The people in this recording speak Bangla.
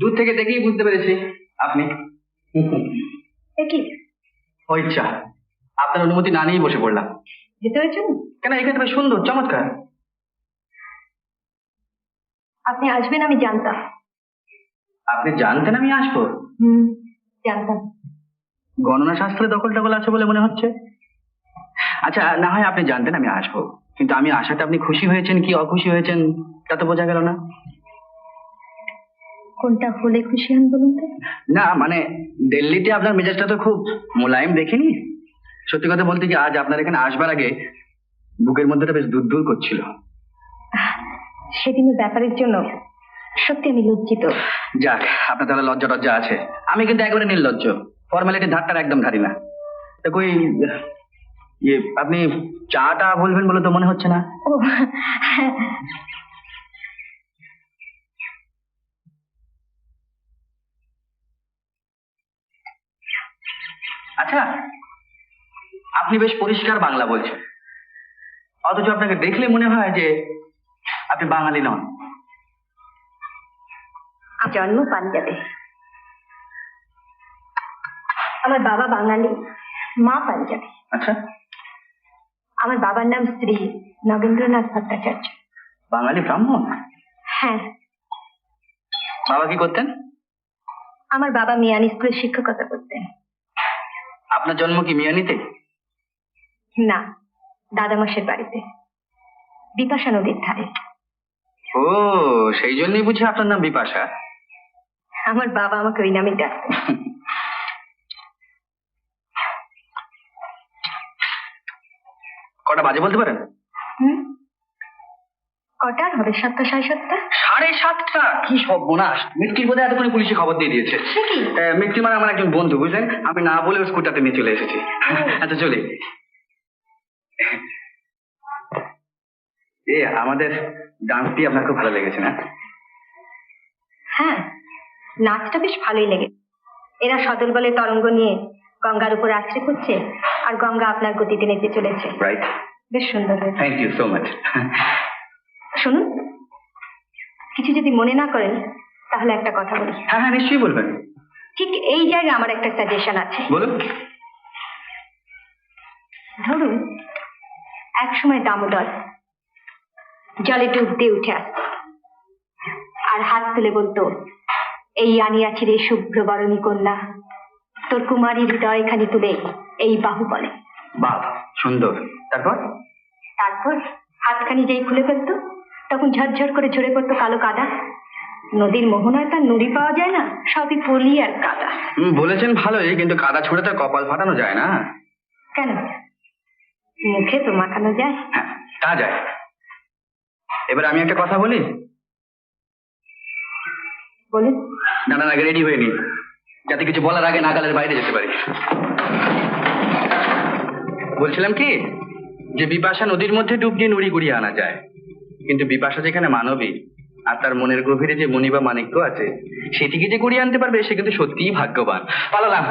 দূর থেকে দেখেই বুঝতে পেরেছি আপনি। কি ও ইচ্ছা, আপনার অনুমতি না নিয়েই বসে পড়লাম। যেতে হয়েছে? কেন, এখানে বেশ সুন্দর, চমৎকার। আপনি আসবেন আমি জানতাম। আপনি জানতেন আমি আসবো? জানতাম। গণনা শাস্ত্রে দখল টকল আছে বলে মনে হচ্ছে। আচ্ছা, না হয় আপনি জানতেন আমি আসবো, কিন্তু আমি আসাতে আপনি খুশি হয়েছেন কি অখুশি হয়েছেন তা তো বোঝা গেল না। কোনটা হলে খুশি হন বলুন তো? না মানে, দিল্লিতে আপনার মেজাজটা তো খুব মোলায়েম দেখিনি। সত্যি কথা বলতে কি, আজ আপনার এখানে আসবার আগে বুকের মধ্যেটা বেশ দূর দূর করছিল। সেদিনের ব্যাপারের জন্য সত্যি আমি লজ্জিত। যাক, আপনার তাহলে লজ্জা টজ্জা আছে। আমি কিন্তু একবারে নির্লজ্জ, ফর্মালিটির ধারটার একদম ধারি না। তা কই আপনি চাটা বলবেন বলে তো মনে হচ্ছে না। ও আচ্ছা, আপনি বেশ পরিষ্কার বাংলা বলছেন, অথচ আপনাকে দেখলে মনে হয় যে আপনি বাঙালি নন। জন্ম পাঞ্জাবে, আমার বাবা বাঙালি, মা পাঞ্জাবি। আচ্ছা, আমার বাবার নাম শ্রী নগেন্দ্রনাথ ভট্টাচার্য। বাঙালি ব্রাহ্মণ? হ্যাঁ। বাবা কি করতেন? আমার বাবা মিয়ানি স্কুলে শিক্ষকতা করতেন। আপনার জন্ম কি মিয়ানিতে? না, দাদামশের বাড়িতে, বিপাশা নদীর ধারে। ও, সেই জন্যই বুঝি আপনার নাম বিপাশা। আমার বাবা আমাকে ওই নামে ডাকতেন। কটা বাজে বলতে পারেন? কটার হবে? 7টা, 7:30। 7:30? কি সর্বনাশ! মৃত্যুর বোধহয় এতক্ষণে পুলিশে খবর দিয়ে দিয়েছে। মৃত্যু মানে আমার একজন বন্ধু, বুঝলেন? আমি না বলে ওর স্কুটারটা নিয়ে চলে এসেছি। আচ্ছা চলি। আমাদের ডান্সটি আপনার খুব ভালো লেগেছে না? হ্যাঁ, নাচটা বেশ ভালোই লেগে। এরা সদল বলে তরঙ্গ নিয়ে গঙ্গার উপর আছড়ে পড়ছে, আর গঙ্গা আপনার গতিতে নেচে চলেছে। রাইট, বেশ সুন্দর হয়েছে। Thank you so much. শুনুন, কিছু যদি মনে না করেন তাহলে একটা কথা বলি। হ্যাঁ হ্যাঁ, নিশ্চয়ই বলবেন। ঠিক এই জায়গায় আমার একটা সাজেশন আছে। বলুন। ধরুন, এক সময় দামোদর জলে ডুব দিয়ে উঠে আসতো আর হাত তুলে বলতো, এই আনিয়াছি রে শুভ্র বরণী কন্যা, তোর কুমারী হৃদয় খানি তুলে এই বাহু বলে। বাহ, সুন্দর। তারপর? তারপর হাতখানি যেই খুলে ফেলতো, তখন ঝরঝর করে ঝরে পড়তো কালো কাদা। নদীর মোহনায় তার নুড়ি পাওয়া যায় না, সবই পলি আর কাদা। বলেছেন ভালোই, কিন্তু কাদা ছুঁড়ে তার কপাল ফাটানো যায় না। কেন? মুখে তো মাখানো যায়। হ্যাঁ, তা যায়। এবার আমি একটা কথা বলি। বলুন। না না, আগে রেডি হয়ে নি, যাতে কিছু বলার আগে নাগালের বাইরে যেতে পারি। বলছিলাম কি, যে বিপাশা নদীর মধ্যে ডুব দিয়ে নুড়ি গুড়িয়ে আনা যায়, কিন্তু বিপাশা যেখানে মানবী আর তার মনের গভীরে যে মণি বা মাণিক্য আছে, সেটিকে যে কুড়িয়ে আনতে পারবে সে কিন্তু সত্যিই ভাগ্যবান। পালালাম।